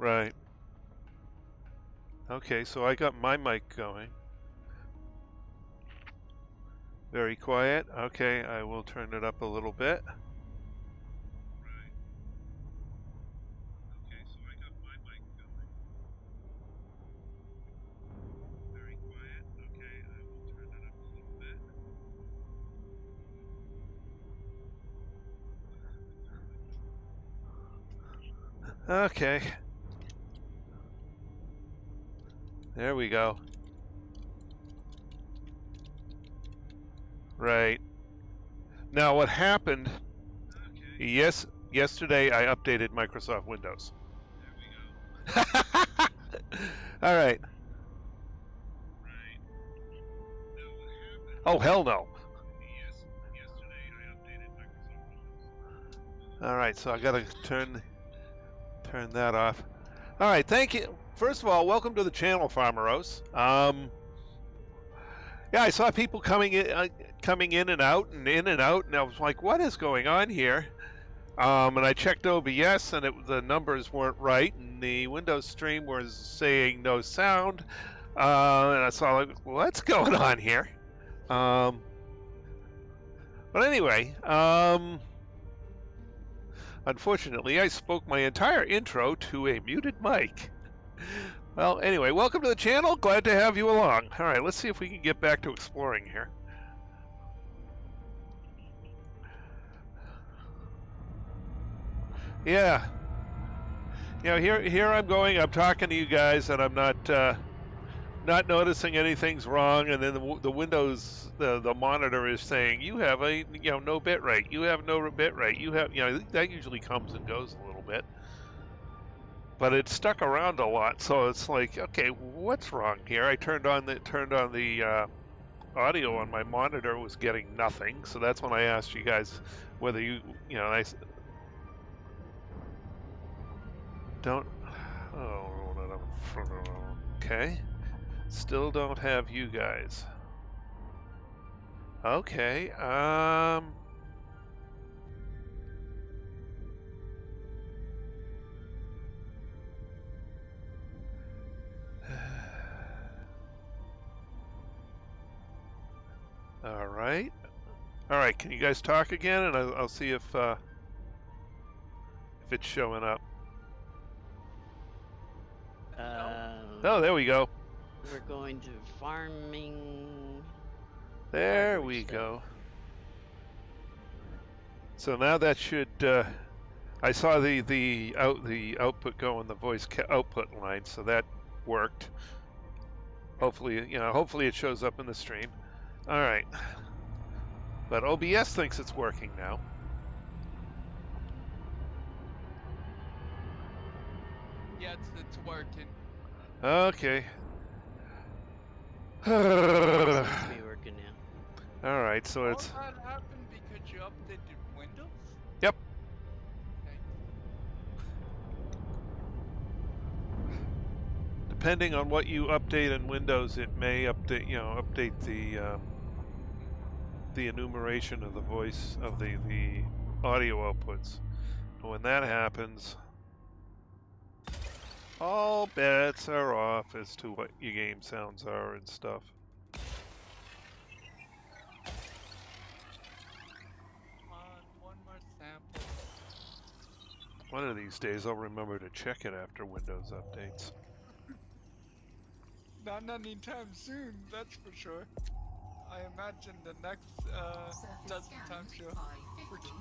Right. Okay, so I got my mic going. Very quiet. Okay, I will turn it up a little bit. Right. Okay, so I got my mic going. Very quiet. Okay, I will turn it up a little bit. Okay. There we go. Right. Now what happened, yesterday I updated Microsoft Windows. There we go. All right. Right. Now what happened? Oh, hell no. Yesterday I updated Microsoft Windows. All right, so I got to turn that off. All right, thank you. First of all, welcome to the channel, Farmeros. Yeah, I saw people coming in and out, and I was like, what is going on here? And I checked OBS, and the numbers weren't right, and the Windows stream was saying no sound. And I saw, like, what's going on here? But anyway, unfortunately, I spoke my entire intro to a muted mic. Well, anyway, welcome to the channel. Glad to have you along. All right, let's see if we can get back to exploring here. Yeah. You know, here I'm going. I'm talking to you guys, and I'm not noticing anything's wrong. And then the Windows, the monitor is saying you have a no bit rate. You have no bit rate. You have that usually comes and goes a little bit. But it stuck around a lot, so it's like, okay, what's wrong here? I turned on the audio on my monitor, was getting nothing, so that's when I asked you guys whether I don't. Oh, okay. Still don't have you guys. Okay. All right. All right. Can you guys talk again? And I'll see if it's showing up. Oh, there we go. We're going to farming. There we go. So now that should. I saw the output go on the voice output line, so that worked. Hopefully, hopefully it shows up in the stream. All right. But OBS thinks it's working now. Yes, it's working. Okay. It seems to be working now. All right, so it's. All that happened because you updated Windows? Yep. Okay. Depending on what you update in Windows, it may update, update the enumeration of the voice of the audio outputs. And when that happens, all bets are off as to what your game sounds are and stuff. Come on, one more sample. One of these days I'll remember to check it after Windows updates. Not anytime soon, that's for sure. I imagine the next dozen times you'll forget.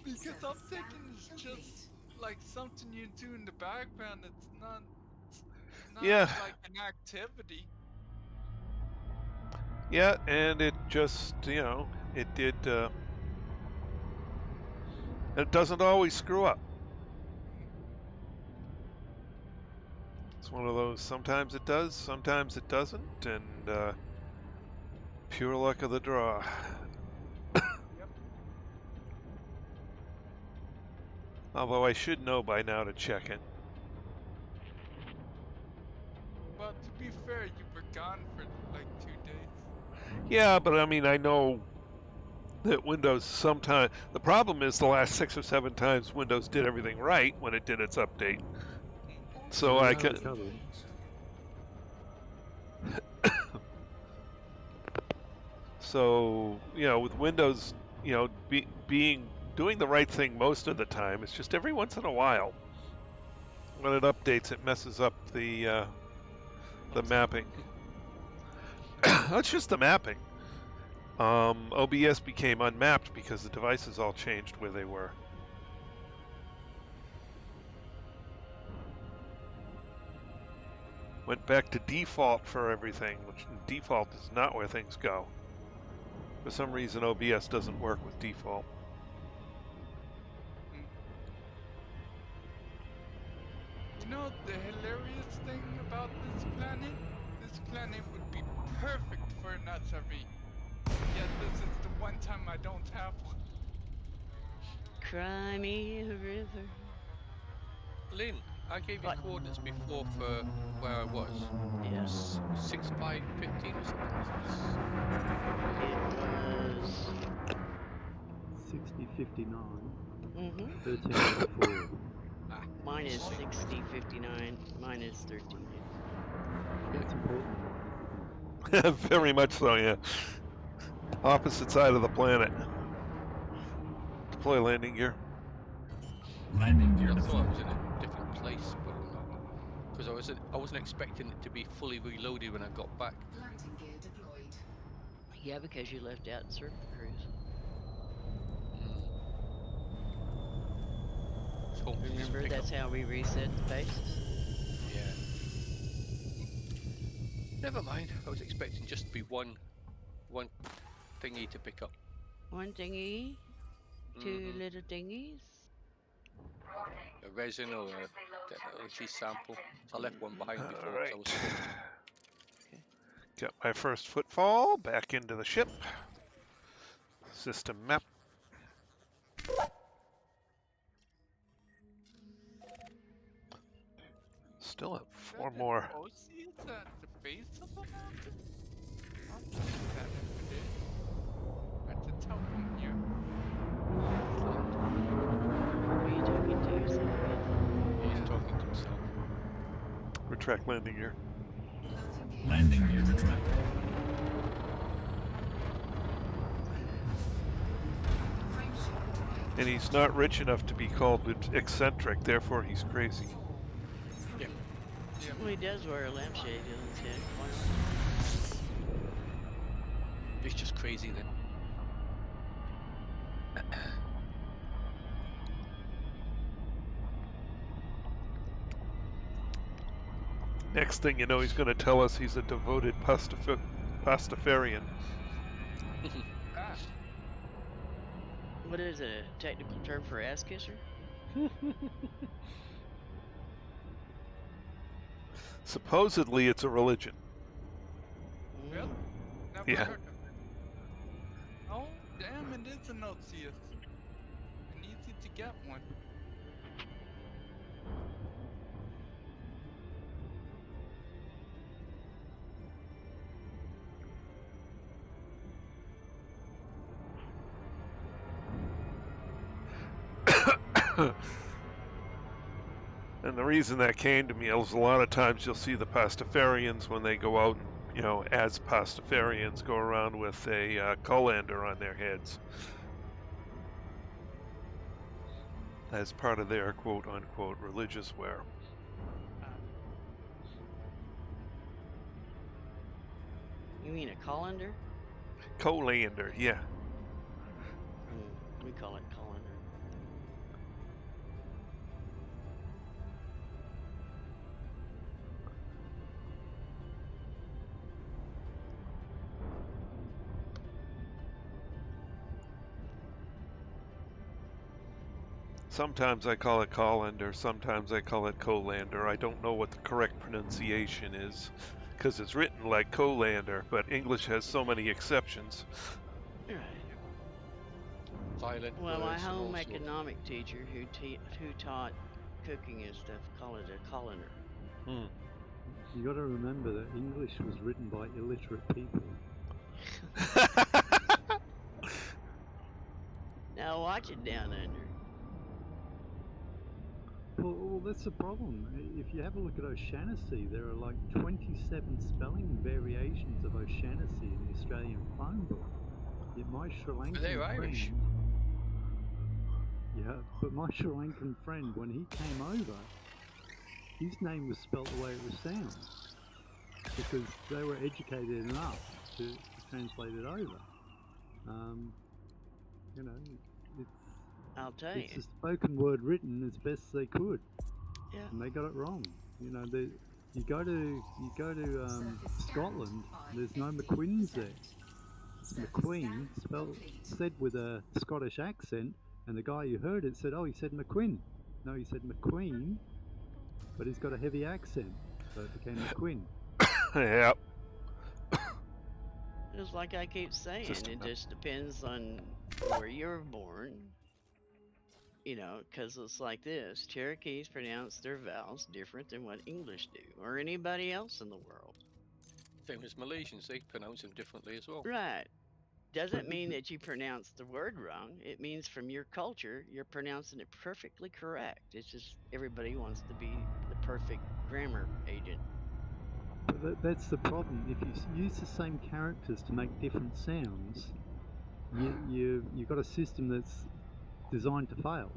Because updating is just like something you do in the background. It's not like an activity. Yeah, and it just, it did, it doesn't always screw up. It's one of those, sometimes it does, sometimes it doesn't, and pure luck of the draw. Yep. Although I should know by now to check it. Well, to be fair, you were gone for like 2 days. Yeah, but I mean, I know that Windows sometimes, the problem is the last 6 or 7 times Windows did everything right when it did its update. So I can. So, you know, with Windows, you know, doing the right thing most of the time, it's just every once in a while when it updates, it messes up the mapping. That's just the mapping. OBS became unmapped because the devices all changed where they were. Went back to default for everything, which default is not where things go. For some reason, OBS doesn't work with default. You know the hilarious thing about this planet? This planet would be perfect for an SRV. Yet this is the one time I don't have one. Cry me a river. Lynn, I gave you coordinates before for where I was. Yes. 6515 or something. It was 6059. 1384. 1384. Mine is 6059. Mine is 13. That's important. Very much so, yeah. Opposite side of the planet. Deploy landing gear. Landing gear I thought deployed. I was in a different place, but because I wasn't expecting it to be fully reloaded when I got back. Landing gear deployed. Yeah, because you left out Surf Cruise. Remember, that's how we reset the bases? Yeah. Never mind. I was expecting just to be one thingy to pick up. One dinghy, two little dinghies. A resin or a technology sample. So I left one behind before because I was spooked. Okay. Got my first footfall back into the ship. System map. Still have 4 more. OC is at the base of the mountain? I'll check that if it is. At the telephone here. Are you talking to yourself? He's talking to himself. Retract landing gear. Landing gear retracted. And he's not rich enough to be called eccentric, therefore he's crazy. Yeah. Well, he does wear a lampshade on his head. He's just crazy then. Next thing you know, he's going to tell us he's a devoted pastafarian. What is it, a technical term for ass kisser? Supposedly it's a religion. Really? Never Yeah. heard of it. Oh, damn, it is an OCS. And easy to get one. And the reason that came to me is a lot of times you'll see the pastafarians when they go out and, you know, as pastafarians, go around with a colander on their heads as part of their quote-unquote religious wear. You mean a colander? Colander, yeah. We call it colander. Sometimes I call it colander, sometimes I call it colander. I don't know what the correct pronunciation is, because it's written like colander, but English has so many exceptions. Right. Silent Well, my words and home all sorts. economic teacher who taught cooking and stuff called it a colander. You got to remember that English was written by illiterate people. Now watch it down under. Well, that's the problem. If you have a look at O'Shanassy, there are like 27 spelling variations of O'Shanassy in the Australian phone book. Yet my Sri Lankan they're Irish. friend, yeah, but my Sri Lankan friend, when he came over, his name was spelt the way it was sound because they were educated enough to translate it over. You know, I'll tell you. it's the spoken word written as best they could, Yeah. and they got it wrong. You know, you go to Scotland, there's no McQueens there. It's McQueen, said with a Scottish accent, and the guy who heard it said, "Oh, he said McQueen." No, he said McQueen, but he's got a heavy accent, so it became McQueen. Yeah. Just like I keep saying, it just depends on where you're born. You know, because it's like this. Cherokees pronounce their vowels different than what English do, or anybody else in the world. Same as Malaysians, they pronounce them differently as well. Right. Doesn't mean that you pronounce the word wrong. It means from your culture, you're pronouncing it perfectly correct. It's just everybody wants to be the perfect grammar agent. But that's the problem. If you use the same characters to make different sounds, you've got a system that's designed to fail.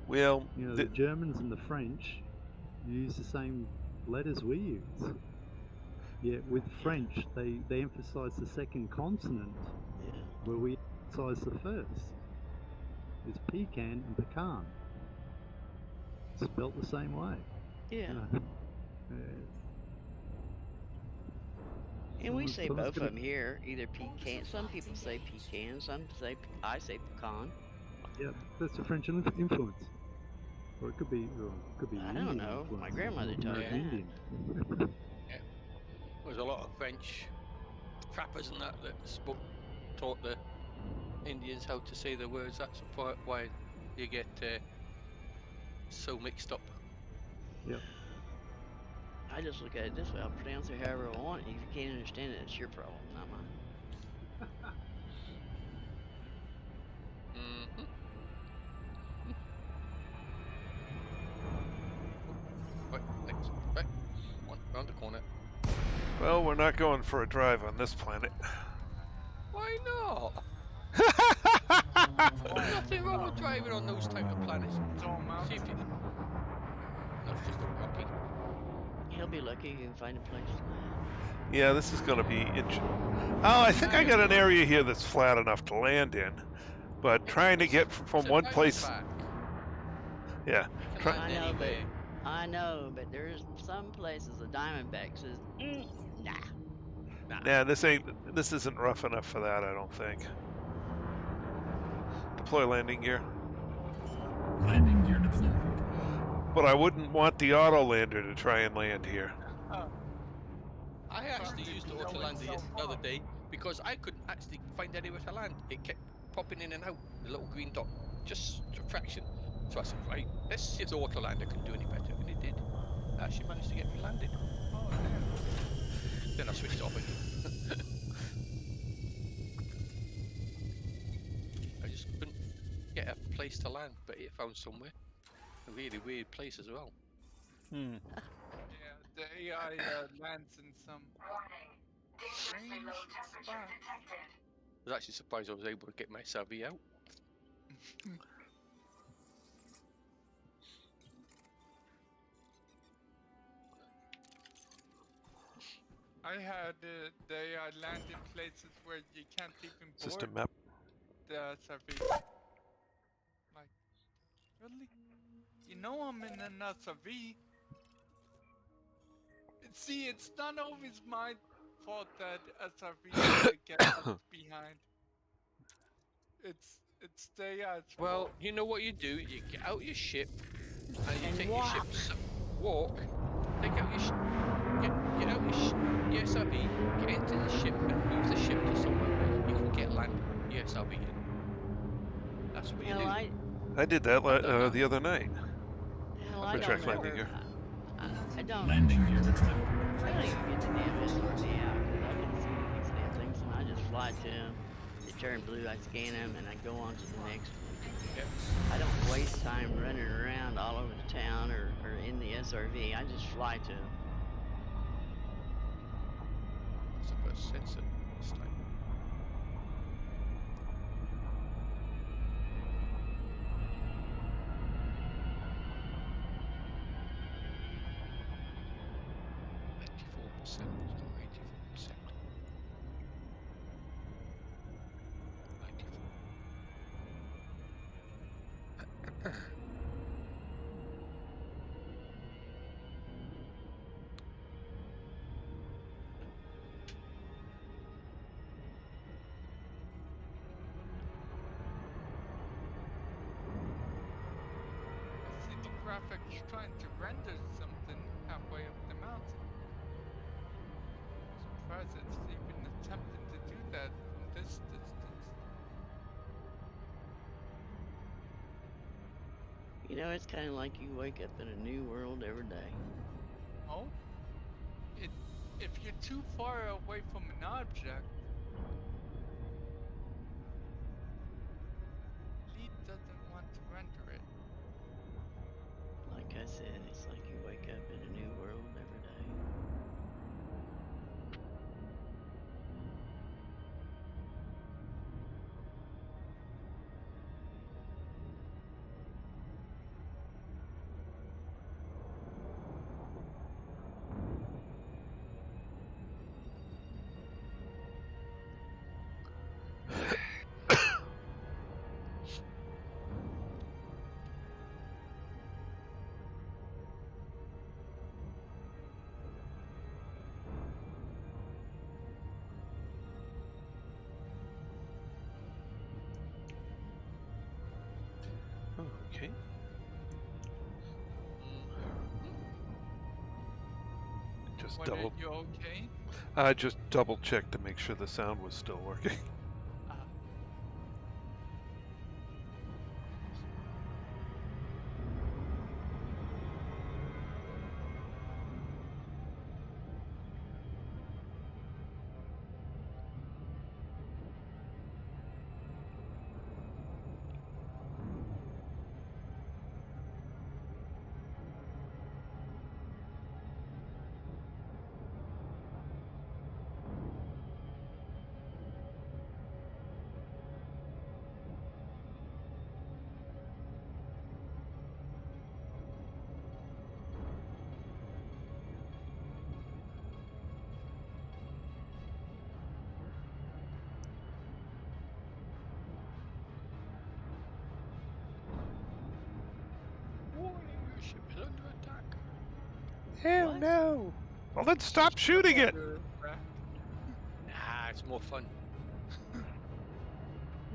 Well, you know, the Germans and the French use the same letters we use. Yet with French, they emphasize the second consonant, where we emphasize the first. It's pecan and pecan. Spelt the same way. Yeah. You know? And we say both of them here, either pecan. Some people say pecan. Some say I say pecan. Yeah, that's the French influence, or it could be I Indian don't know. influence. My grandmother North taught me American that. Indian. Yeah, there's a lot of French trappers and that taught the Indians how to say the words. That's why you get so mixed up. Yep. I just look at it this way. I'll pronounce it however I want. If you can't understand it, it's your problem, not mine. Mm-hmm. Right, next. Right. One, round the corner. Well, we're not going for a drive on this planet. Why not? Nothing wrong with driving on those type of planets. See if you... No, it's just a rocky. He'll be lucky you can find a place to land. Yeah, this is going to be interesting. Oh, I think I got an area here that's flat enough to land in, but trying to get from one place. Yeah. I know, but there's some places the Diamondback says, nah. Nah, this isn't rough enough for that, I don't think. Deploy landing gear. Landing gear deployed. But I wouldn't want the auto lander to try and land here. I actually used the auto lander the other day because I couldn't actually find anywhere to land. It kept popping in and out, the little green dot, just a fraction. So I said, right, let's see if the auto lander can do any better, and it did. I actually managed to get me landed. Oh, damn. Then I switched it off again. I just couldn't get a place to land, but it found somewhere. A really weird place as well. Yeah, the AI lands in some strange spot. I was actually surprised I was able to get my SRV out. I had the AI land in places where you can't even board System map. the SRV. Like, really? You know I'm in an SRV. See, it's not always my fault that SRV get left behind. It's the AI's Well, fault. you know what you do? You get out your ship and you take your ship, walk, take out your get out your SRV, get into the ship and move the ship to somewhere where you can get land your SRV in. That's what you do. I did that the other night. I Retract landing gear. I don't. Landing gear retracted. I don't even get the damn SRV out because I can see these damn things and I just fly to them. The turn blue, I scan them, and I go on to the next one. Yep. I don't waste time running around all over the town or in the SRV. I just fly to them. It's the first sensor this time. Still 94%. 94. I see the graphics trying to render something halfway up the mountain. Surprised it's even attempting to do that from this distance. You know, it's kind of like you wake up in a new world every day. Oh? If you're too far away from an object, Lead doesn't want to render it. Like I said, it's like you wake up in a new world every day. Okay. Just What, double. you okay? Just double check to make sure the sound was still working. Warning, your ship is under attack. Oh What? no! Well, then stop shooting it! Nah, it's more fun.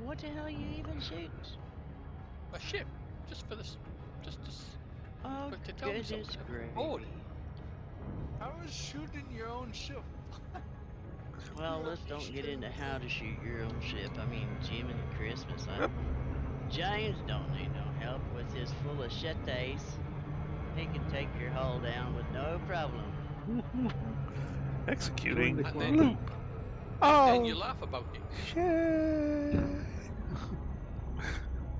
What the hell are you even shooting? A ship, just for this, just Oh, to tell me goodness something. gravy. Bored. How is shooting your own ship? Well, let's don't get into how to shoot your own ship. I mean, Jiminy Christmas. James don't need no help with his full of shettes. He can take your hull down with no problem. Executing Join the And club. then, loop. then you Oh, laugh about it. shit!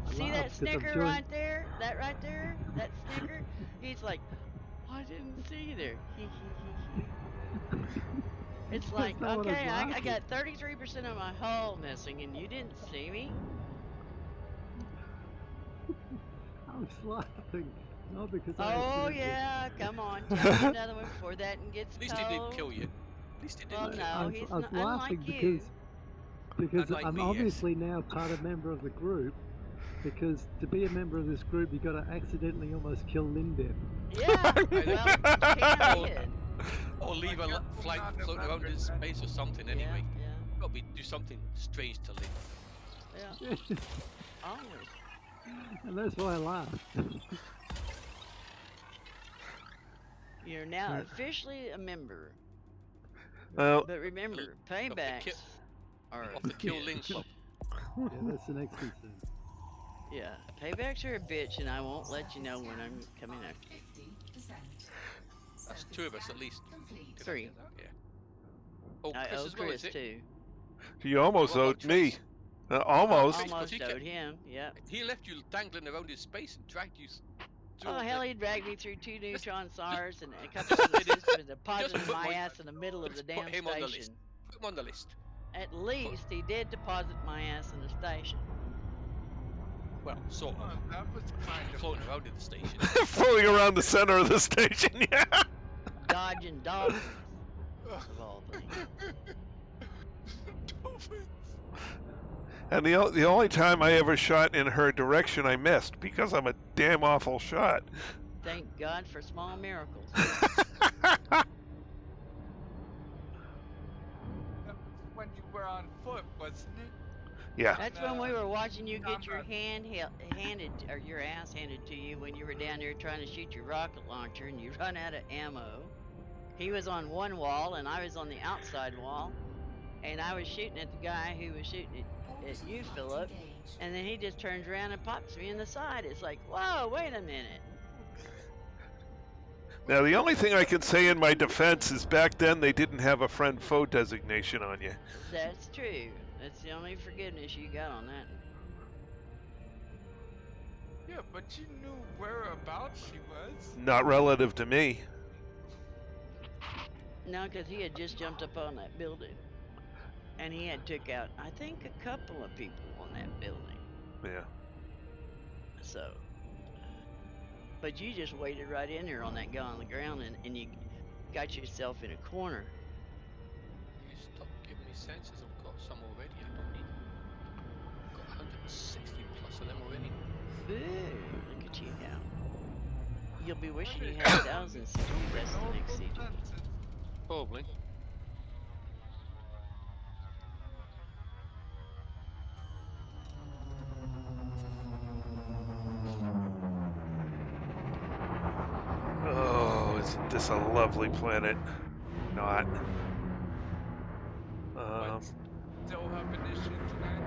I See laugh that 'cause I'm snicker joined. right there? That right there? That snicker? He's like, I didn't see you there. Hee hee hee hee. It's like, That's not what I was okay, I laughing. got 33% of my hull missing and you didn't see me? I was laughing, not because I Oh accidentally. yeah, come on, tell me another one before that and gets At least he didn't kill cold. you. At least he Well, didn't kill no, you. he's I was not laughing unlike you. because Unlike I'm me, yes. obviously now part of member of the group. Because to be a member of this group, you got to accidentally almost kill Lindem. Yeah, well, Cam Or- did. Or leave a Like, flag I'm not floating around in remembering that. space or something Yeah, anyway. yeah, Got to do something strange to live. yeah. Always. And that's why I laughed. You're now officially a member. Well, But remember, paybacks are Off the kill Link club. Yeah, that's the next concern. yeah, paybacks are a bitch, and I won't let you know when I'm coming after you. That's two of us at least. Did I Three. get that? Yeah. Oh, I Chris owe as well, Chris is it? too. you almost What about owed me. Trace? Almost. Almost he owed kept- him. Yep. He left you dangling around his space and dragged you through. Oh all hell, the- he dragged me through 2 neutron stars and a couple just of put it in- assists and deposited just put my my- ass in the middle of the just put damn him on the list. station. Put him on the list. At least he did deposit my ass in the station. Well, sort of. Oh, that was kind of Floating around in the station. Floating around the center of the station, yeah. Dodging dolphins, of all things. Dolphins. And the only time I ever shot in her direction, I missed because I'm a damn awful shot. Thank God for small miracles. That was when you were on foot, wasn't it? Yeah. That's when we were watching you get your combat. handed, or your ass handed to you when you were down there trying to shoot your rocket launcher and you run out of ammo. He was on one wall and I was on the outside wall, and I was shooting at the guy who was shooting at you, Philip, and then he just turns around and pops me in the side. It's like, whoa, wait a minute. Now, the only thing I can say in my defense is back then they didn't have a friend-foe designation on you. That's true. That's the only forgiveness you got on that. Yeah, but you knew whereabouts she was. Not relative to me. No, because he had just jumped up on that building. And he had took out, I think, a couple of people on that building. Yeah. So. But you just waited right in there on that guy on the ground and you got yourself in a corner. You stop giving me sensors. I've got some already. I don't need. I've got 160 plus of them already. Ooh, look at you now. You'll be wishing you had thousands to invest in the next season. Probably. Oh, isn't this a lovely planet? Not. But still have an issue tonight.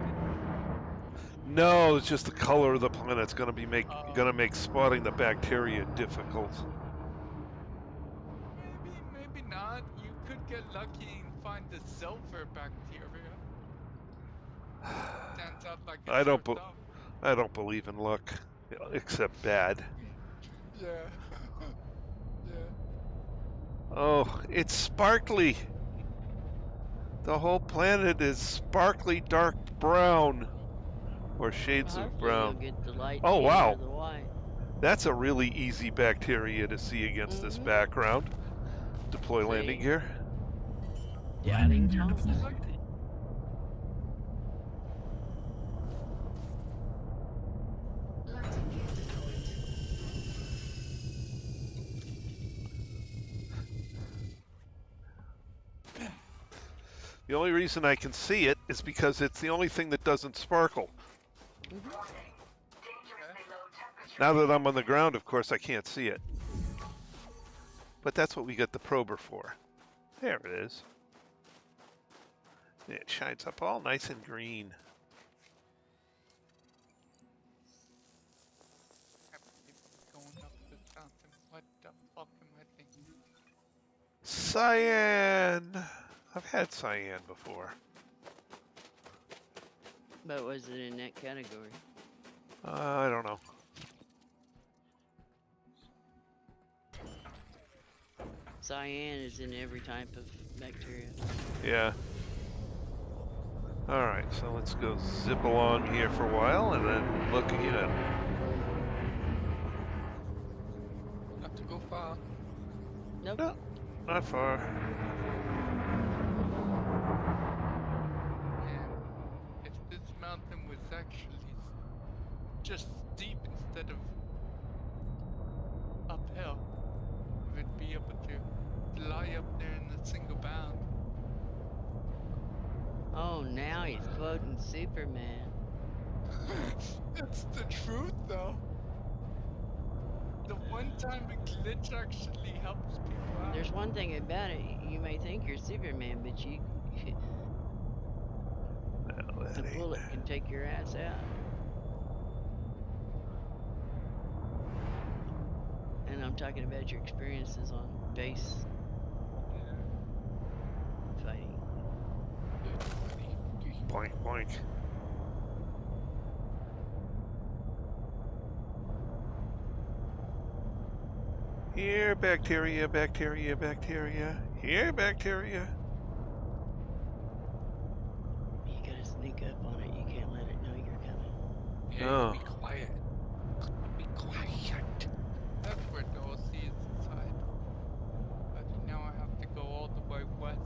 No, it's just the color of the planet's gonna make spotting the bacteria difficult. Maybe not. You could get lucky and find the silver bacteria. Stands out like a I don't sore thumb. I don't believe in luck, except bad. Yeah. Yeah. Oh, it's sparkly. The whole planet is sparkly dark brown, or shades of Hopefully brown. You'll get the light Oh, shade wow. of the white. That's a really easy bacteria to see against this background. Deploy landing See? gear. Landing gear deployed. The only reason I can see it is because it's the only thing that doesn't sparkle. Now that I'm on the ground, of course, I can't see it. But that's what we got the prober for. There it is. It shines up all nice and green. Going up the fountain. What the fuck am I thinking? Cyan! I've had cyan before. But was it in that category? I don't know. Cyan is in every type of bacteria. Yeah. Alright, so let's go zip along here for a while and then look again. Have to go far. Nope. No, not far. And if this mountain was actually just steep instead of uphill, we'd be able to fly up there in a single bound. Oh, now he's quoting Superman. It's the truth, though. The one time a glitch actually helps people out. There's one thing about it. You may think you're Superman, but you No, a that ain't. bullet can take your ass out. And I'm talking about your experiences on base fighting. Boink, boink. Here, bacteria, bacteria, bacteria. Here, bacteria. You gotta sneak up on it. You can't let it know you're coming. Yeah, be quiet. Be quiet. That's where Dorsey is inside. But now I have to go all the way west.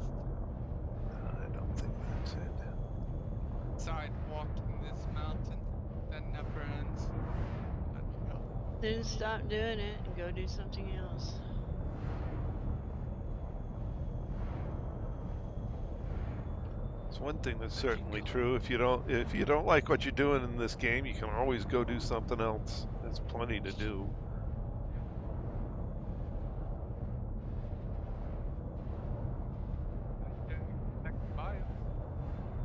I don't think that's it. Sidewalking this mountain that never ends. I don't know. Then stop doing it and go do something else. It's one thing that's certainly true. If you don't like what you're doing in this game, you can always go do something else. There's plenty to do. I didn't expect to buy it.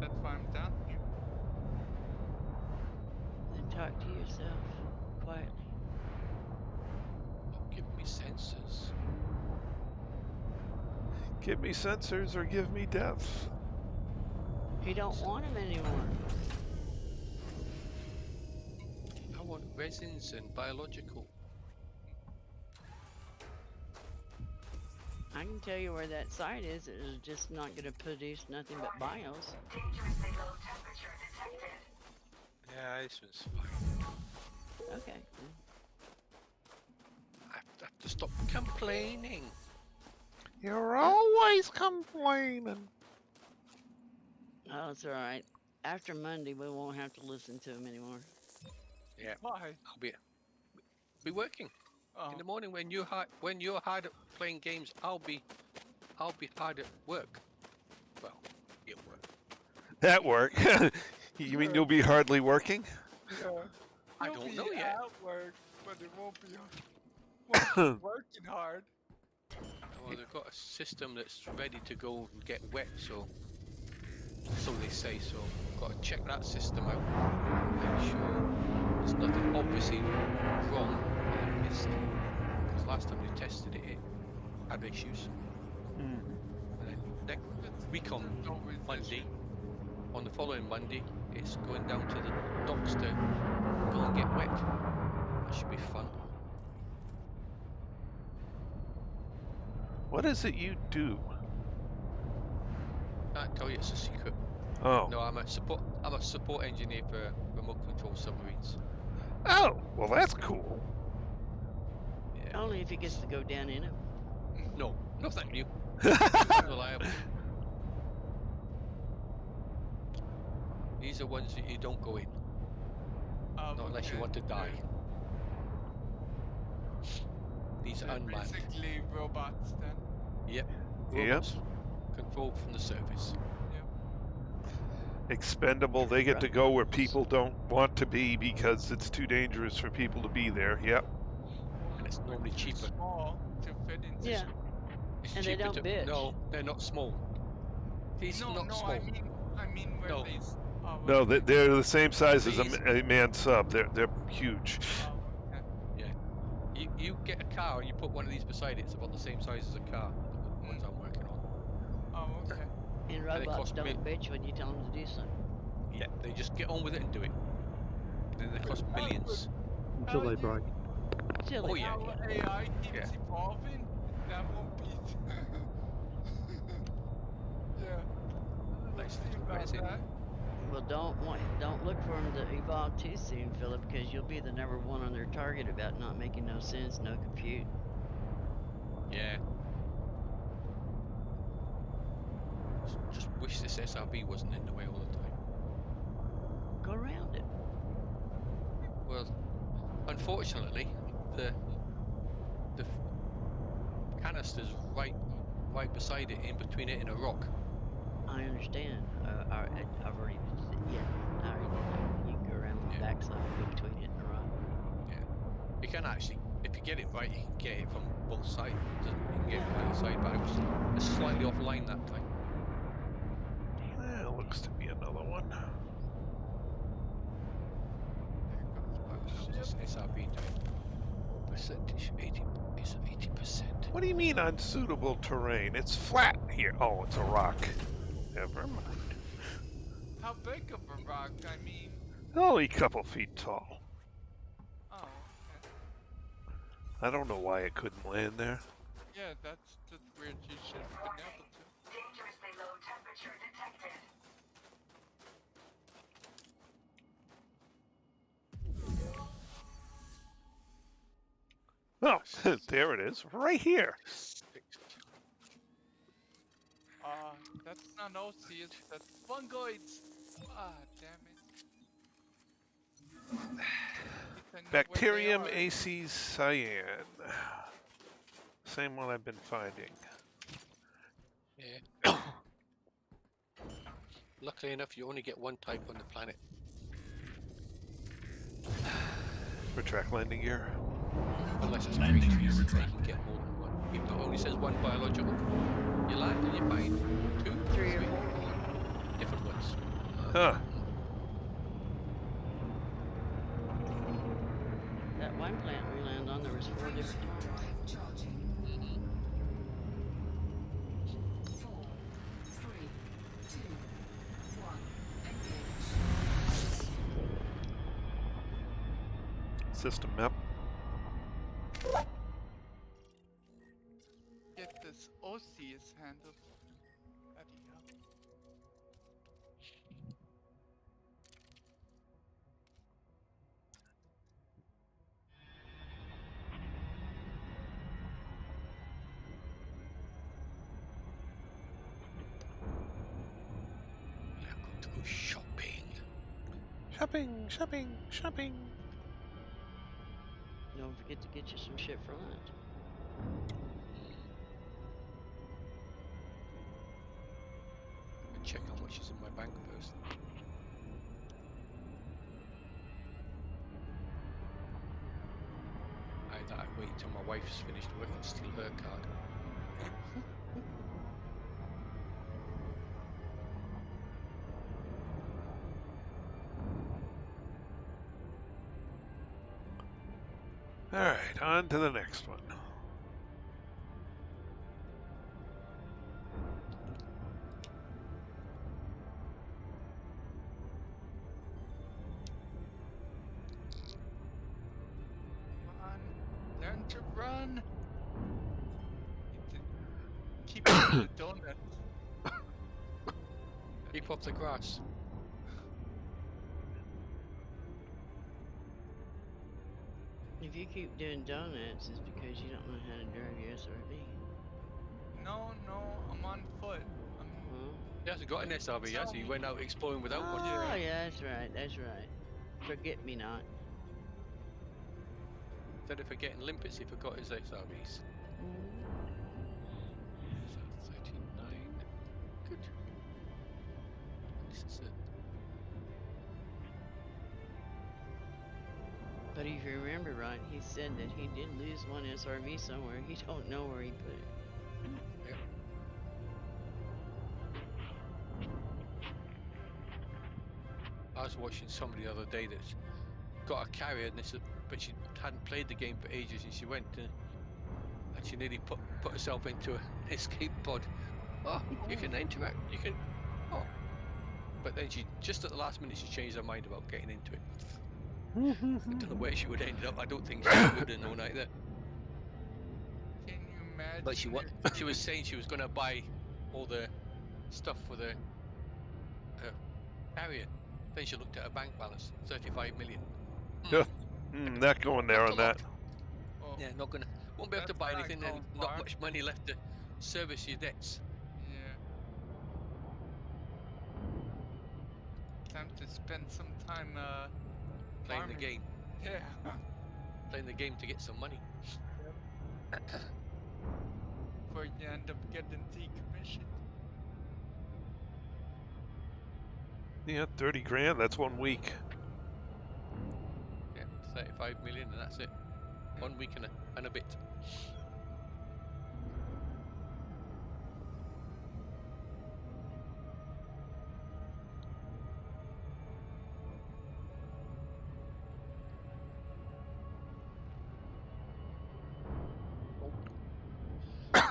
That's why I'm down here. Then talk to yourself quietly. Oh, give me sensors. Give me sensors or give me death. You don't want them anymore. I want resins and biological. I can tell you where that site is. It's just not going to produce nothing but bios. Yeah, this one's fine. Okay. I have to stop complaining. You're always complaining. Oh, it's all right. After Monday, we won't have to listen to him anymore. Yeah, Why? I'll be working Oh. in the morning when you're hard at playing games. I'll be hard at work. Well, at work. At work. You mean you'll be hardly working? Yeah. I You'll don't be know yet. at work, but it won't be working hard. Well, they've got a system that's ready to go and get wet, so they say. So I've got to check that system out. Make sure there's nothing obviously wrong that I missed. Because last time we tested it, it had issues. And then next week on Monday, on the following Monday, it's going down to the docks to go and get wet. That should be fun. What is it you do? Can't tell you, it's a secret. Oh. No, I'm a support engineer for remote control submarines. Oh, well that's cool. Yeah. Only if he gets to go down in it. No thank you. Reliable. These are ones that you don't go in. Not unless you Okay. want to die. These are They're unmanned. basically robots then. Yep. Yep. Robots controlled from the surface. Expendable. They get to go where people don't want to be because it's too dangerous for people to be there. Yep. And it's normally Too cheaper. small to fit into. Yeah. It's And they cheaper don't to. bitch. No, they're not small. These are not small. I mean where No. they. No, they're the same size as These- a manned sub. They're huge. Okay. You get a car and you put one of these beside it. It's about the same size as a car. The ones I'm working on. Oh, okay. And they robots cost don't me- bitch when you tell them to do something. Yeah, they just get on with it and do it. Then they cost millions. Until they break. Silly. Oh yeah, How AI keeps Yeah. evolving, that won't be. Yeah. We'll Nice see little about resin. that. Well, don't look for them to evolve too soon, Philip, because you'll be the number one on their target about not making no sense, no compute. Yeah. Just wish this SRB wasn't in the way all the time. Go around it. Well, unfortunately, the canister's right beside it, in between it and a rock. I understand. I've already, yeah, I already did that. You can go around the Yeah. backside, go between it and the rock. You can actually, if you get it right, you can get it from both sides. You can get it from either side, but I was just slightly offline that time. Well, looks to be another one. How's this SRB doing? Percentage 80. It's 80%. What do you mean unsuitable terrain? It's flat here. Oh, it's a rock. Never mind. How big of a rock? I mean. Only a couple feet tall. Oh, I don't know why it couldn't land there. Yeah, that's just weird. You should have been able to. Dangerously low temperature detected. Oh, there it is, right here. That's not OCs, that's fungoids. Ah, damn it. At least I know where they Bacterium are. aces cyan. Same one I've been finding. Yeah. Luckily enough, you only get one type on the planet. For track landing gear. Unless it's Landing creatures, gear they retracted. can get more than one. Even though it only says one biological, you land and you find two, Three or three, four. four different ones. Huh. That one plant we landed on, there was 4 different types. Mm-hmm. 4, 3, 2, 1. Engage. System map. Get this OCs handled. Bloody hell. We are going to go shopping. Shopping, shopping, shopping. Don't forget to get you some shit for lunch. Check how much is in my bank first. Either I wait till my wife's finished work and steal her card. Alright, on to the next one. Come on. Learn to run. Keep eating the donuts. Keep off the grass. If you keep doing donuts, it's because you don't know how to drive your SRV. No, I'm on foot. Huh? He hasn't got an SRV, has he? He went out exploring without one. Oh, yeah, that's right, that's right. Forget me not. Instead of forgetting limpets, he forgot his SRVs. So 39. Good. This is it. But if you remember right, he said that he did lose one SRV somewhere. He don't know where he put it. Yep. I was watching somebody the other day that's got a carrier, and but she hadn't played the game for ages, and she went and she nearly put herself into an escape pod. Oh, you can interact. You can. Oh, but then she just at the last minute she changed her mind about getting into it. I don't know where she would end up. I don't think she would have known either. Can you imagine? But she was saying she was going to buy all the stuff for the carrier. Then she looked at her bank balance, 35 million. Not going there on that. Oh, Yeah, won't be able to That's buy not anything, and going not far. much money left to service your debts. yeah. Time to spend some time Playing the farming. game. Yeah. Playing the game to get some money. Before you end up getting decommissioned. Yeah, 30 grand, that's 1 week. Yeah, 35 million, and that's it. 1 week and a bit.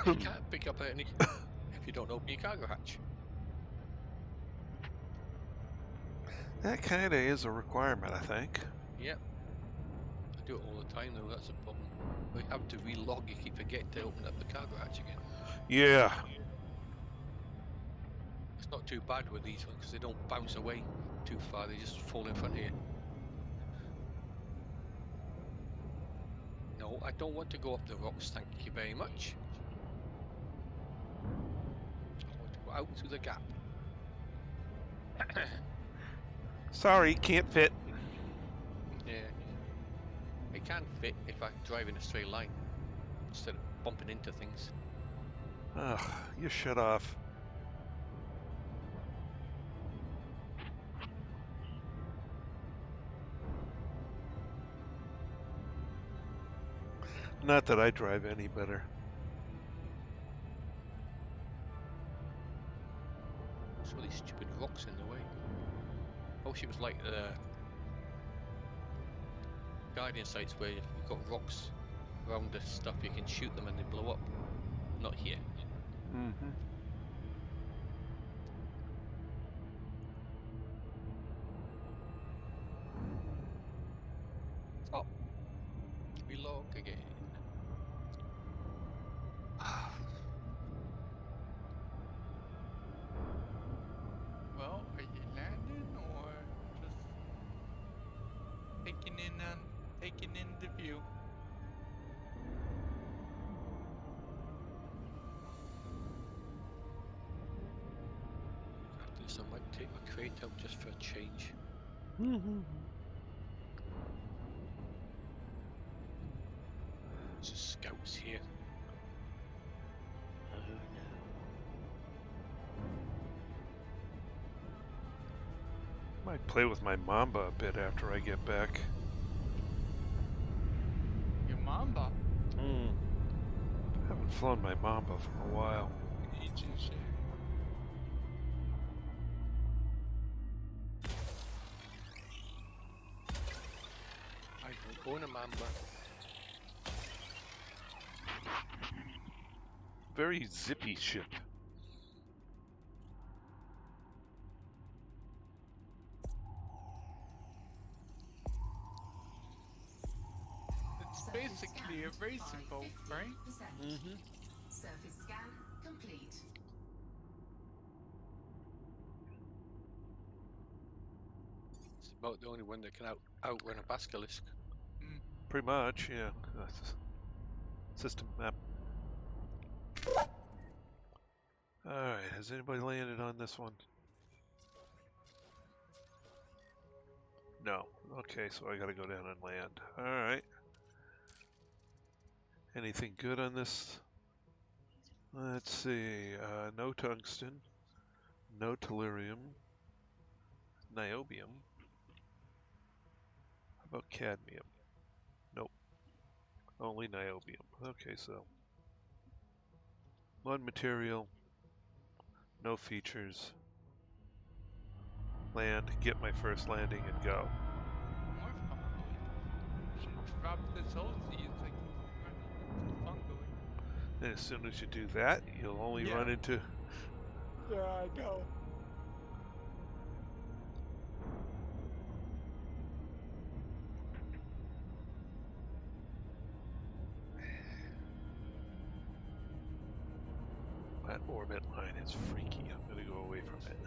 You can't pick up any if you don't open your cargo hatch. That kind of is a requirement, I think. Yep. I do it all the time though, that's a problem. We have to relog, you keep forgetting to open up the cargo hatch again. Yeah. It's not too bad with these ones because they don't bounce away too far, they just fall in front of you. No, I don't want to go up the rocks, thank you very much. I want to go out through the gap. Sorry, can't fit. Yeah. It can fit if I drive in a straight line instead of bumping into things. Ugh, you shut off. Not that I drive any better. There's all these stupid rocks in the way. I wish it was like the Guardian sites where you've got rocks around the stuff, you can shoot them and they blow up. Not here. Mm-hmm. Oh, relog again. Well, are you landing or just taking in the view? After this, I might take my crate out just for a change. Mm-hmm. There's just scouts here. Oh no. Might play with my Mamba a bit after I get back. Your Mamba? Haven't flown my Mamba for a while. Eat your shit. I don't own a Mamba. Very zippy ship. It's basically a racing boat, right? Mm-hmm. Surface scan complete. It's about the only one that can outrun a basilisk. Pretty much, yeah. System map. Alright, has anybody landed on this one? No. Okay, so I gotta go down and land. Alright. Anything good on this? Let's see. No tungsten. No tellurium. Niobium. How about cadmium? Nope. Only niobium. Okay, so one material, no features. Land, get my first landing and go. More fungoid. Should drop this whole sea so I can run into the fungoid. And as soon as you do that, you'll only run into... Yeah, I know. That orbit line is freaky. I'm gonna go away from it.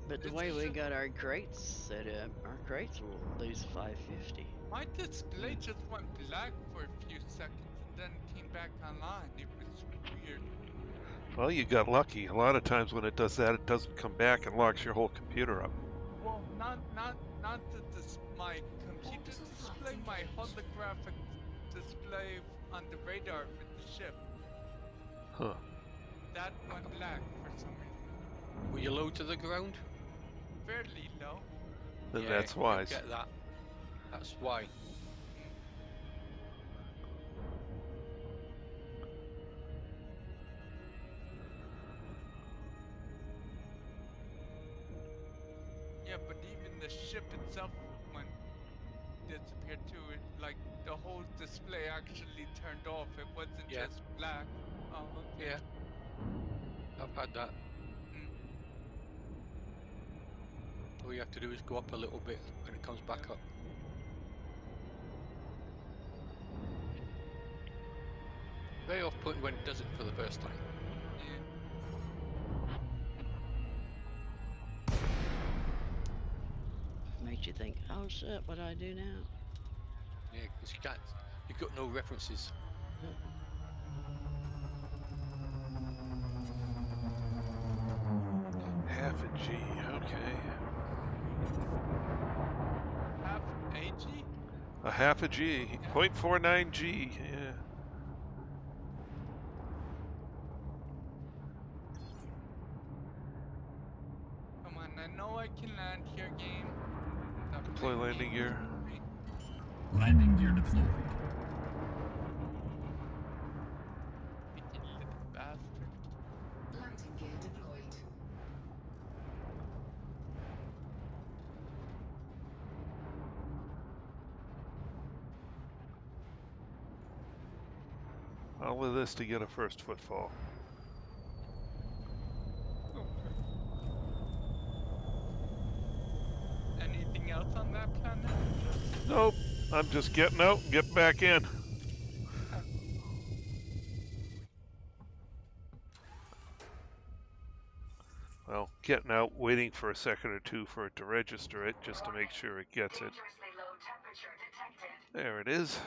But the way we got our crates set up, our crates will lose 550. My display just went black for a few seconds and then came back online. It was weird. Well, you got lucky. A lot of times when it does that, it doesn't come back and locks your whole computer up. Well, not my computer display, my holographic display on the radar with the ship. Huh. That went black for some reason. Were you low to the ground? Fairly low. Then Yeah, that's you'll wise. get that. That's why. Yeah, but even the ship itself went disappeared too. It, like the whole display actually turned off. It wasn't Yeah. just black. Oh, okay. Yeah. I've had that. All you have to do is go up a little bit and it comes back up. Very off-putting when it does it for the first time. Yeah. Makes you think, oh shit, what do I do now? Yeah, because you can't. You've got no references. Half a G, okay. Half AG? A half a G, 0.49 G, yeah. Come on, I know I can land here, game. Stop Deploy playing landing games gear. with me. Landing gear deployed. Wicked little bastard. Landing gear deployed. All of this to get a first footfall. Okay. Anything else on that planet? Nope, I'm just getting out and getting back in. Well, getting out, waiting for a second or two for it to register it, just to make sure it gets it. There it is.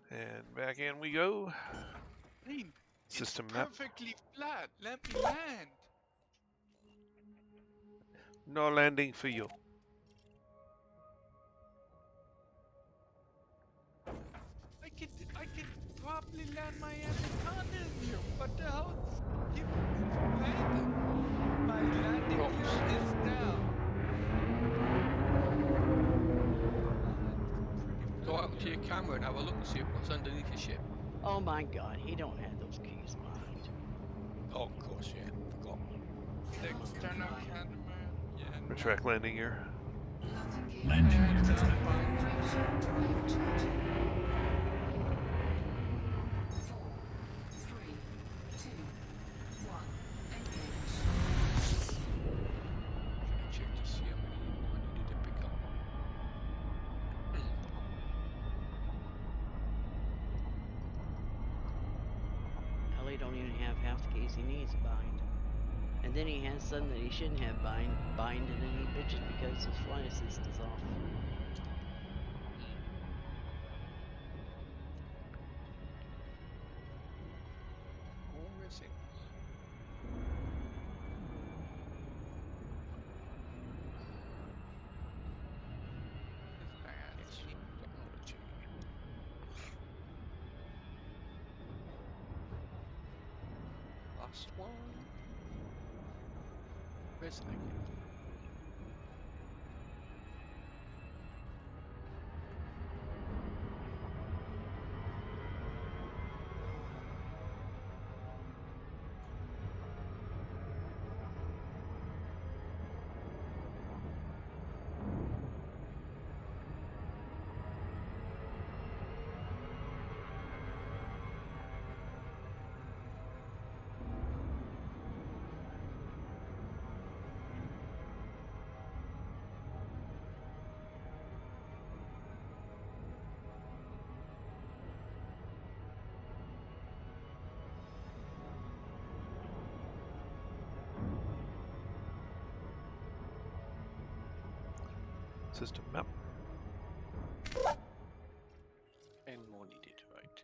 And back in we go. Hey, System it's map. perfectly flat. Let me land. No landing for you. I could probably land my anaconda in here. What the hell is keeping me from landing? My landing Rocks. gear is down. Pretty Go flat out to here. your camera and have a look and see what's underneath your ship. Oh my god, he don't have those keys mined. Oh, of course, yeah. Forgot. The external camera. Yeah, no. Retract landing gear. Landing gear That's detected. fine. Encryption drive charging. 4, 3, 2, 1. Engage. Trying to check to see how many more I needed to pick up. Hell, he don't even have half the keys he needs bind. And then he has some that he shouldn't have bind, and then he bitches because his flight assist is off. Where is it? This bad. Yes, technology. Last one. Where's the naked? System map. And more needed, right?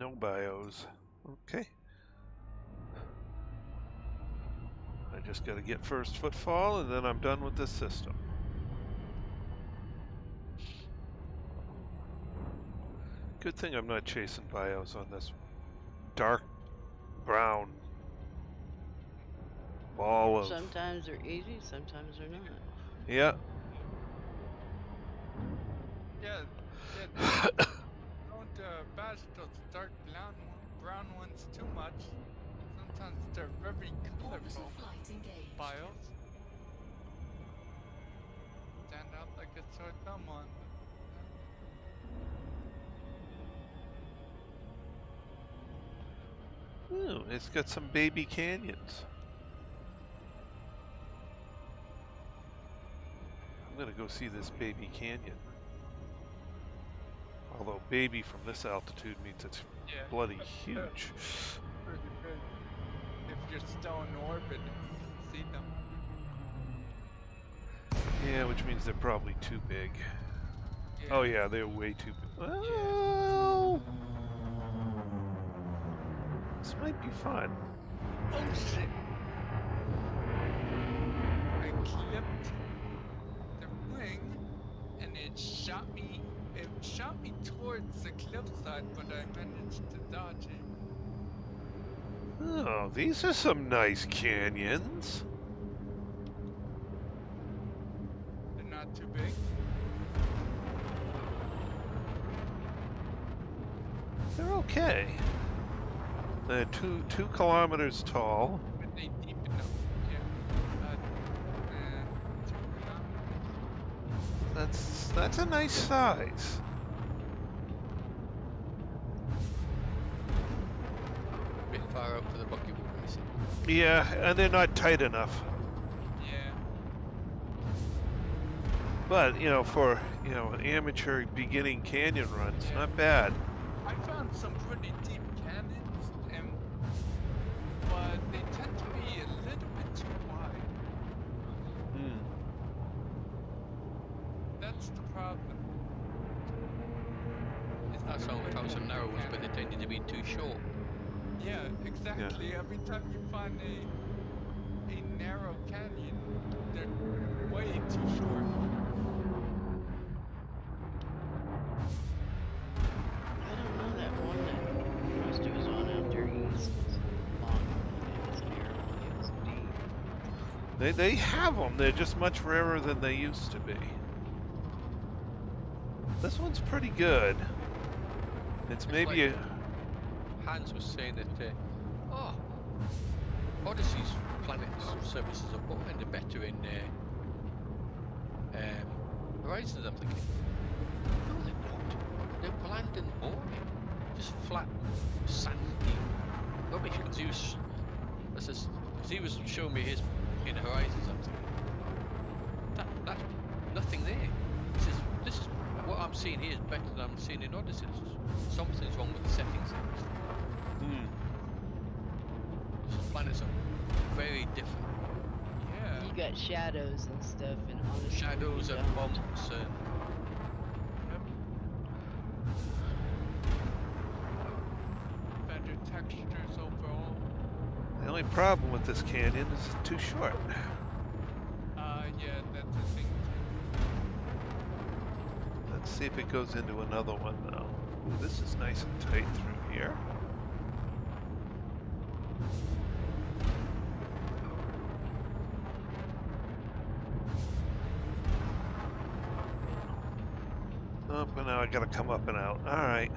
No bios. Okay. I just got to get first footfall, and then I'm done with this system. Good thing I'm not chasing bios on this dark brown ball of... Sometimes they're easy, sometimes they're not. Yeah. Yeah, don't bash those dark brown ones too much. Sometimes they're very colorful. BIOS stand out like a sore thumb on them. Ooh, it's got some baby canyons. I'm gonna go see this baby canyon. Although baby from this altitude means it's bloody huge. Pretty big. If you're still in orbit, see them. Yeah, which means they're probably too big. Yeah. Oh yeah, they're way too big. Oh, this might be fun. Oh shit! I clipped the wing, and it shot me. It shot me towards the cliffside, but I managed to dodge it. Oh, these are some nice canyons. They're not too big. They're okay. They're 2 kilometers tall. But they deep enough. Yeah. 2 kilometers. That's a nice size. A bit far out for the bucket wheel racing. Yeah, and they're not tight enough. Yeah. But, you know, for, you know, an amateur beginning canyon run, it's not bad. I found some pretty deep canyons, but they tend to be a little bit too wide. Hmm. That's the problem. It's That's not how like some a narrow ones, but they canyon. tended to be too short. Yeah, exactly. Every time you find a narrow canyon, they're way too short. I don't know that one that Rusty was on out there east. Long, it was narrow, it was deep. They have them. They're just much rarer than they used to be. This one's pretty good. It's maybe like Hans was saying that, Odyssey's planets services are kind of better in Horizons. I'm thinking, no, they're not. They're bland and boring. Just flat, sandy rubbish. Because he was showing me his in Horizons. I'm thinking, that's nothing there. This is what I'm seeing here is better than I'm seeing in Odyssey. Something's wrong with the settings. Some planets are very different. Yeah. You got shadows and stuff, and honestly, Shadows you and don't. bumps and Better textures overall. the only problem with this canyon is it's too short. Yeah, that's a thing too. Let's see if it goes into another one though. Ooh, this is nice and tight through here. Oh, but now I gotta come up and out. Alright.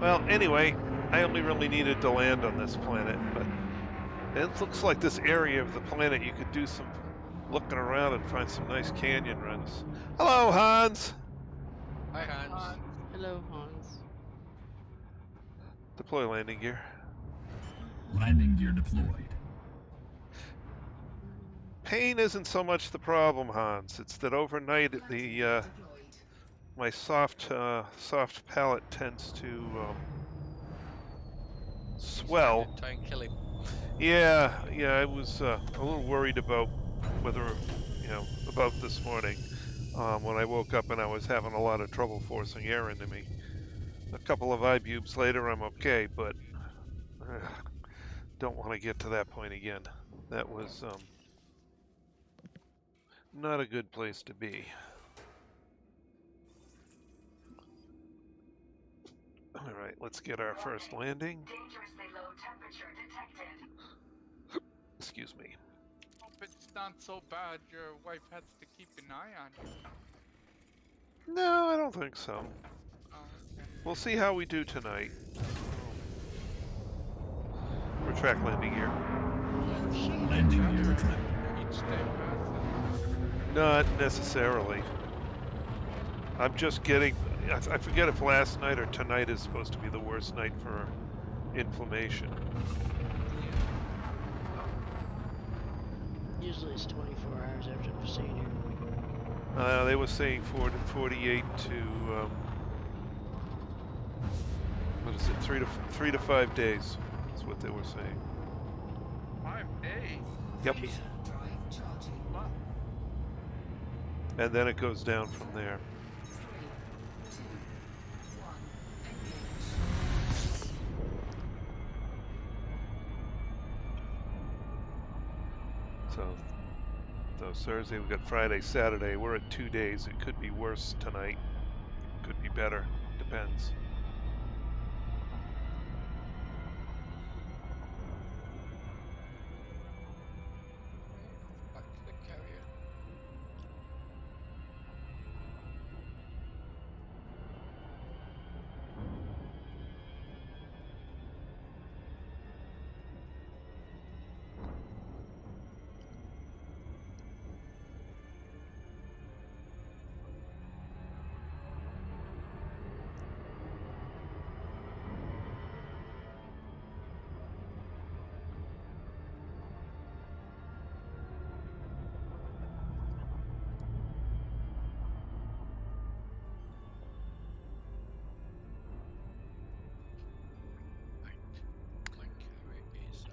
Well, anyway, I only really needed to land on this planet, but it looks like this area of the planet you could do some looking around and find some nice canyon runs. Hello, Hans! hi Hans. Hello, Hans. Deploy landing gear. Landing gear deployed. Pain isn't so much the problem, Hans. It's that overnight the my soft palate tends to swell. Try and kill him. Yeah, I was a little worried about whether, about this morning when I woke up and I was having a lot of trouble forcing air into me. A couple of ibubes later, I'm okay, but don't want to get to that point again. That was not a good place to be. All right, let's get our first landing. Dangerously low temperature detected. Excuse me. Hope it's not so bad your wife has to keep an eye on you. No, I don't think so. Oh, okay. We'll see how we do tonight. Retract landing gear. Landing gear retracted. Each day passes. Not necessarily. I'm just getting. I forget if last night or tonight is supposed to be the worst night for inflammation. Usually it's 24 hours after the procedure. They were saying 48 to what is it? 3 to 5 days. That's what they were saying. 5 days? Yep. Drive charging. Wow. And then it goes down from there. 3, 2, 1. Engage. So Thursday we got Friday, Saturday. We're at 2 days. It could be worse tonight. Could be better. Depends. Back to the carrier. My carrier is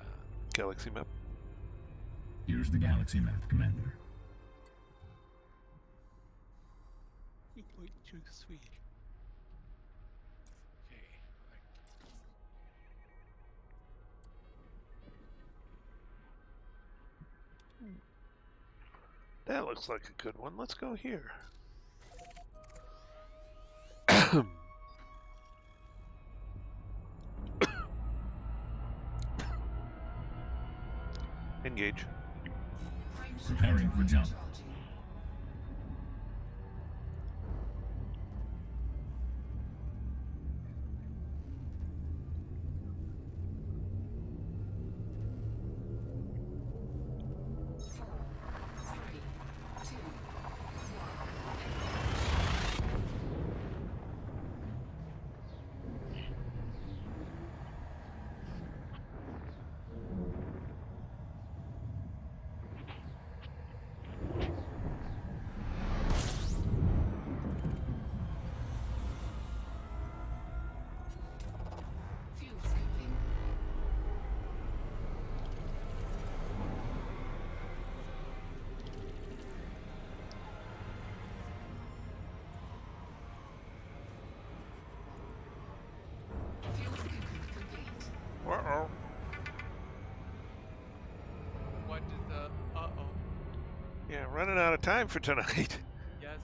Galaxy map. Here's the galaxy map, Commander. 2.2 sweet. okay. Right. That looks like a good one. Let's go here. Engage. Preparing for jump. Charging. 4, 3, 2, 1. Fuel scooping. Fuel scooping complete. Uh-oh. What is the uh-oh? Yeah, running out of time for tonight. Yes.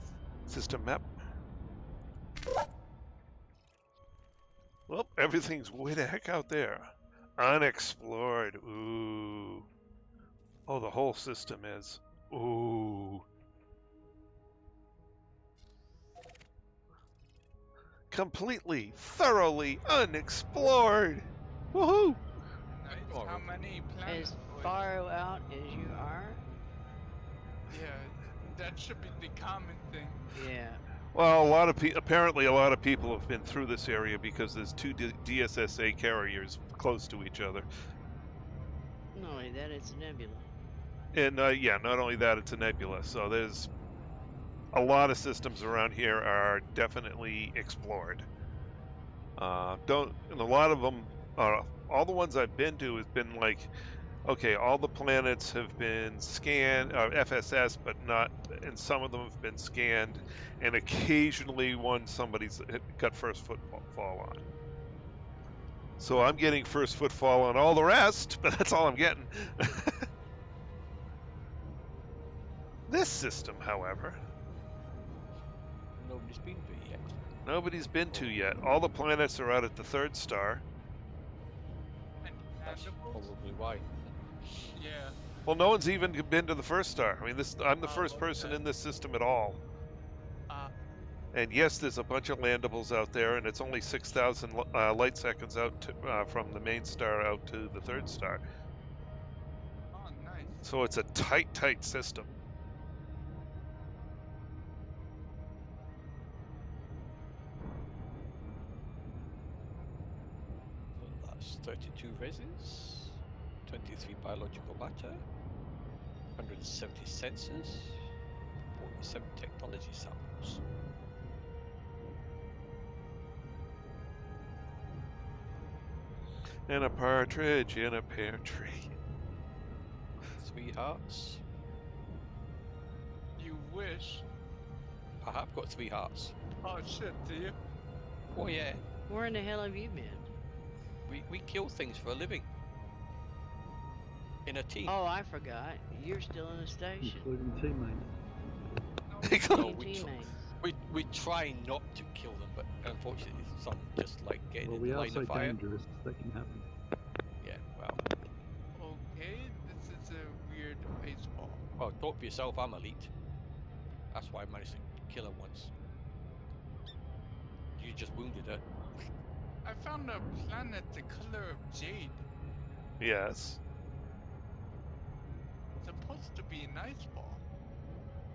System map. Well, everything's way the heck out there. Unexplored. Ooh. Oh, the whole system is. Ooh. Completely, thoroughly unexplored. Woohoo! Nice. Oh, How many planets? As boys? far out as you are, Yeah, that should be the common thing. yeah. Well, apparently a lot of people have been through this area because there's two DSSA carriers close to each other. Not only that, it's a nebula. And yeah, not only that, it's a nebula. So there's a lot of systems around here are definitely explored. And a lot of them, all the ones I've been to has been like okay, all the planets have been scanned, FSS, but not, and some of them have been scanned, and occasionally one somebody's got first footfall on. So I'm getting first footfall on all the rest, but that's all I'm getting. This system, however, Nobody's been to it yet. nobody's been to yet. All the planets are out at the third star. And That's mandibles? probably why. Yeah. Well, no one's even been to the first star. I mean, I'm the Oh, first person okay. in this system at all. Uh, And yes, there's a bunch of landables out there, and it's only 6,000 light seconds out from the main star out to the third star. oh, nice. So it's a tight system. So that's 32 reses, 23 biological matter, 170 sensors, 47 technology samples. And a partridge in a pear tree. 3 hearts. You wish. I have got 3 hearts. Oh shit, do you? Oh yeah, Where in the hell have you been? we kill things for a living. In a team. Oh, I forgot. You're still in a station. including teammates. No, Your we teammates. we try not to kill them, but unfortunately some just like getting Well, in we the are line so of fire. dangerous that can happen. Yeah, well. Okay, this is a weird baseball. Well, talk for yourself, I'm elite. That's why I managed to kill her once. You just wounded her. I found a planet the color of jade. Yes. Supposed to be an ice ball.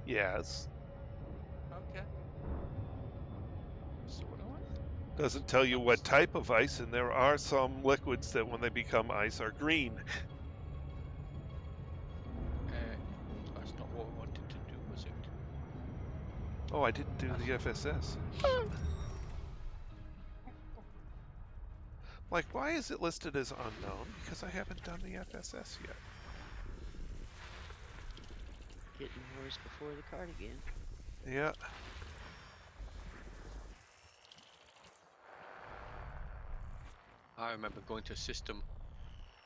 Yes. Okay. So You know what? Doesn't tell you what type of ice, and there are some liquids that when they become ice are green. That's not what I wanted to do, was it? Oh, I didn't do the FSS. Like, why is it listed as unknown? Because I haven't done the FSS yet. Getting the horse before the cart again. Yeah. I remember going to a system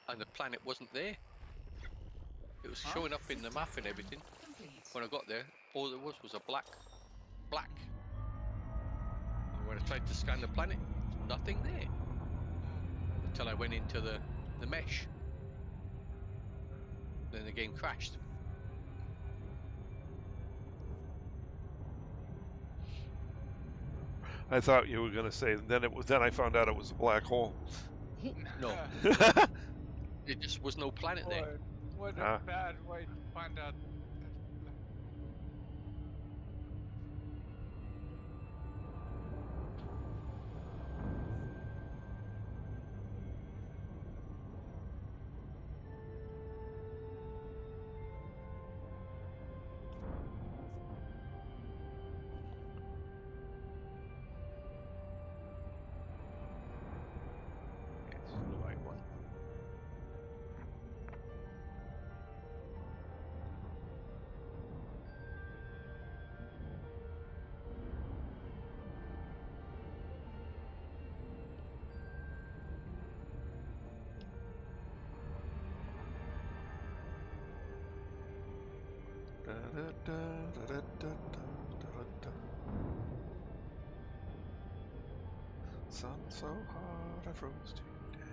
and the planet wasn't there. It was Huh? showing up in the map and everything. When I got there, all there was a black. And when I tried to scan the planet, nothing there. Until I went into the mesh. Then the game crashed. I thought you were going to say then I found out it was a black hole. No. There just was no planet Boy, there. what a bad way to find out. That's black. It's the right one. Sun so hot I froze to death.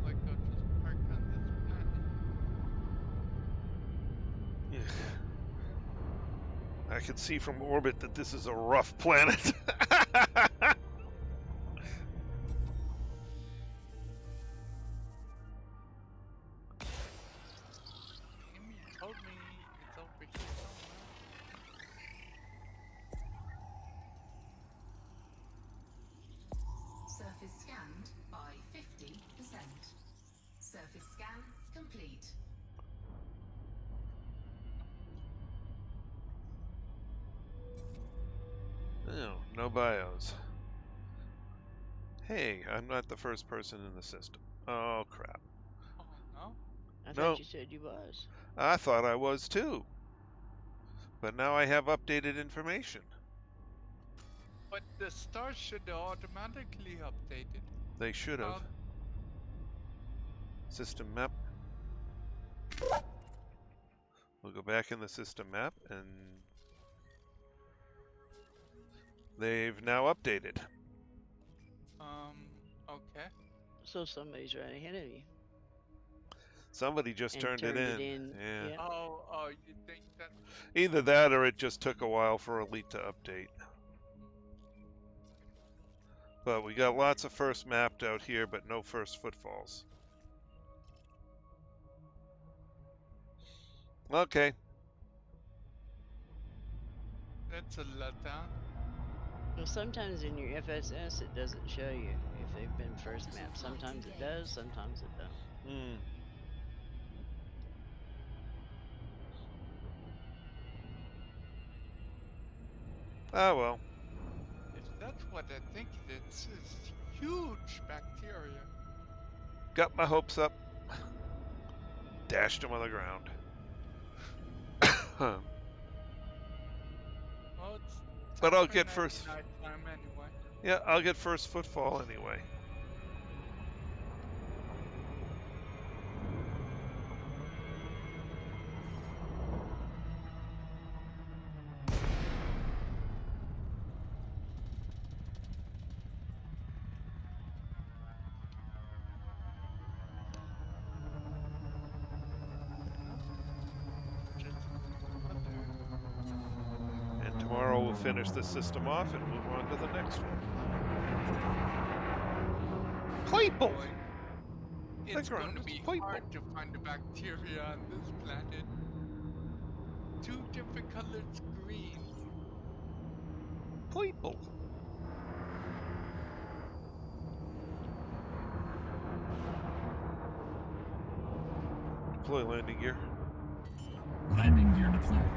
Like I'll just park on this planet. Yeah. I can see from orbit that this is a rough planet. Amy told me it's over here somewhere. Surface scanned by 50%. Surface scan complete. No bios. Hey, I'm not the first person in the system. Oh, crap. Oh no. I No. thought you said you was. I thought I was too. But now I have updated information. But the stars should automatically updated. They should have. System map. We'll go back in the system map and they've now updated. Okay. So somebody's right ahead of you. Somebody just And turned it in. Yeah. Yeah. Oh, you think that? Either that or it just took a while for Elite to update. But we got lots of first mapped out here, but no first footfalls. Okay. That's a letdown. Well, sometimes in your FSS it doesn't show you if they've been first mapped. Sometimes it does, sometimes it don't. Ah, well. If that's what I think it is, it's huge bacteria. Got my hopes up. Dashed them on the ground. Well, it's But I'll time for get first. nighttime anyway. Yeah, I'll get first footfall anyway. And tomorrow we'll finish this system off and move on to the next one. People! It's going to be hard to find the bacteria on this planet. 2 different colors green. People! Deploy landing gear. Landing gear deployed.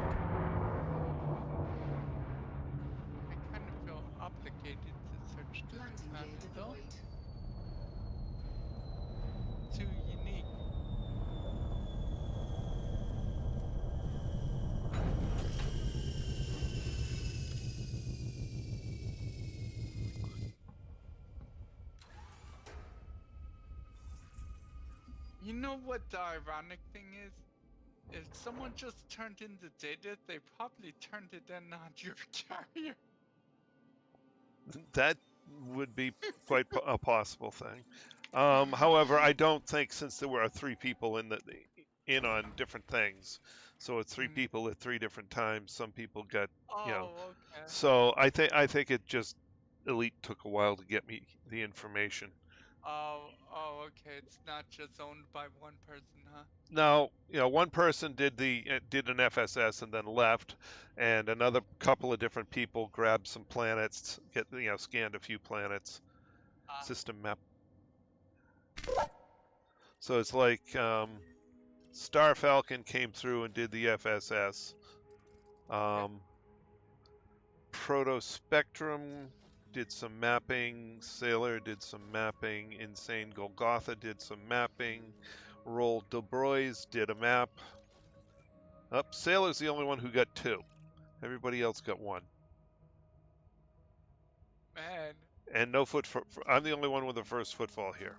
I kind of feel obligated to search this planet though. Too unique. You know what the ironic thing is? If someone just turned in the data, they probably turned it in on your carrier. That would be quite a possible thing. However, I don't think, since there were 3 people in on different things, so it's 3 people at 3 different times. Some people got, okay. So I think it just Elite took a while to get me the information. Oh, okay. It's not just owned by one person, huh? No, one person did an FSS and then left, and another couple of different people grabbed some planets, scanned a few planets, system map. So it's like Star Falcon came through and did the FSS. Proto Spectrum did some mapping. Sailor did some mapping. Insane Golgotha did some mapping. Roll Debrois did a map. Sailor's the only one who got 2. Everybody else got 1. Man. And no I'm the only one with the first footfall here.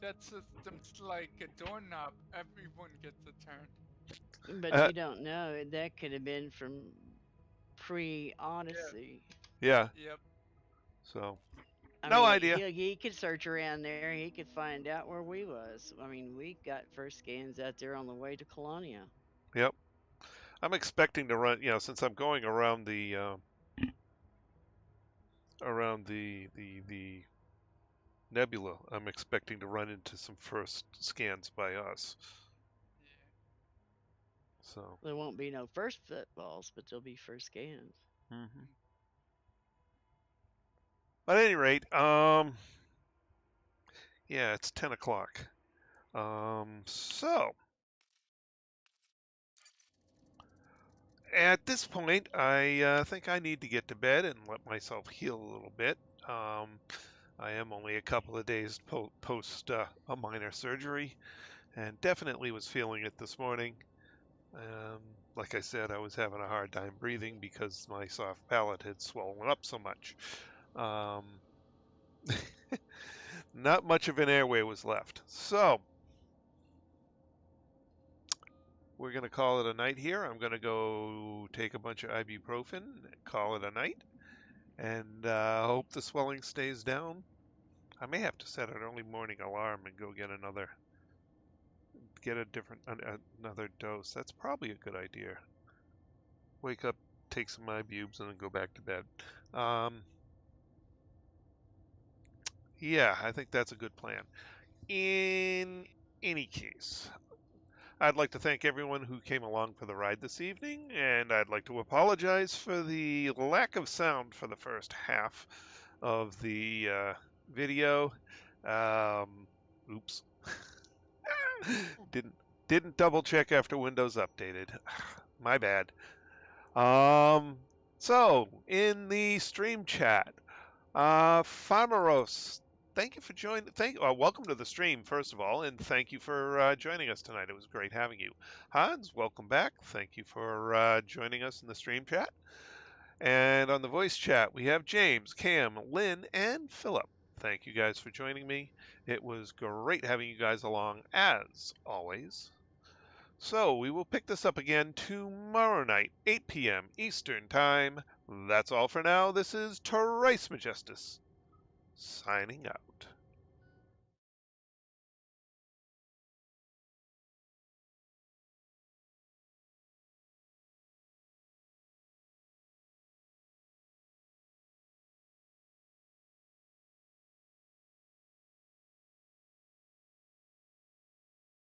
That system's like a doorknob. Everyone gets a turn. But you don't know. That could have been from pre-Odyssey. Yeah. Yep. So, I no mean, idea. He could search around there. He could find out where we was. I mean, we got first scans out there on the way to Colonia. Yep. I'm expecting to run, since I'm going around the nebula, I'm expecting to run into some first scans by us. Yeah. So there won't be no first footballs, but there'll be first scans. Mm-hmm. But at any rate, yeah, it's 10 o'clock. So At this point, I think I need to get to bed and let myself heal a little bit. I am only a couple of days post a minor surgery, and definitely was feeling it this morning. Like I said, I was having a hard time breathing because my soft palate had swollen up so much. Not much of an airway was left. So we're going to call it a night here. I'm going to go take a bunch of ibuprofen, call it a night, and hope the swelling stays down. I may have to set an early morning alarm and go get another dose. That's probably a good idea. Wake up, take some ibubes, and then go back to bed. Yeah, I think that's a good plan. In any case, I'd like to thank everyone who came along for the ride this evening, and I'd like to apologize for the lack of sound for the first half of the video. Oops. Didn't double check after Windows updated. My bad. So in the stream chat, Farmeros, thank you for joining. Welcome to the stream, first of all, and thank you for joining us tonight. It was great having you. Hans, welcome back. Thank you for joining us in the stream chat. And on the voice chat, we have James, Cam, Lynn, and Philip. Thank you guys for joining me. It was great having you guys along, as always. So we will pick this up again tomorrow night, 8 p.m. Eastern Time. That's all for now. This is Trice Majestus signing out.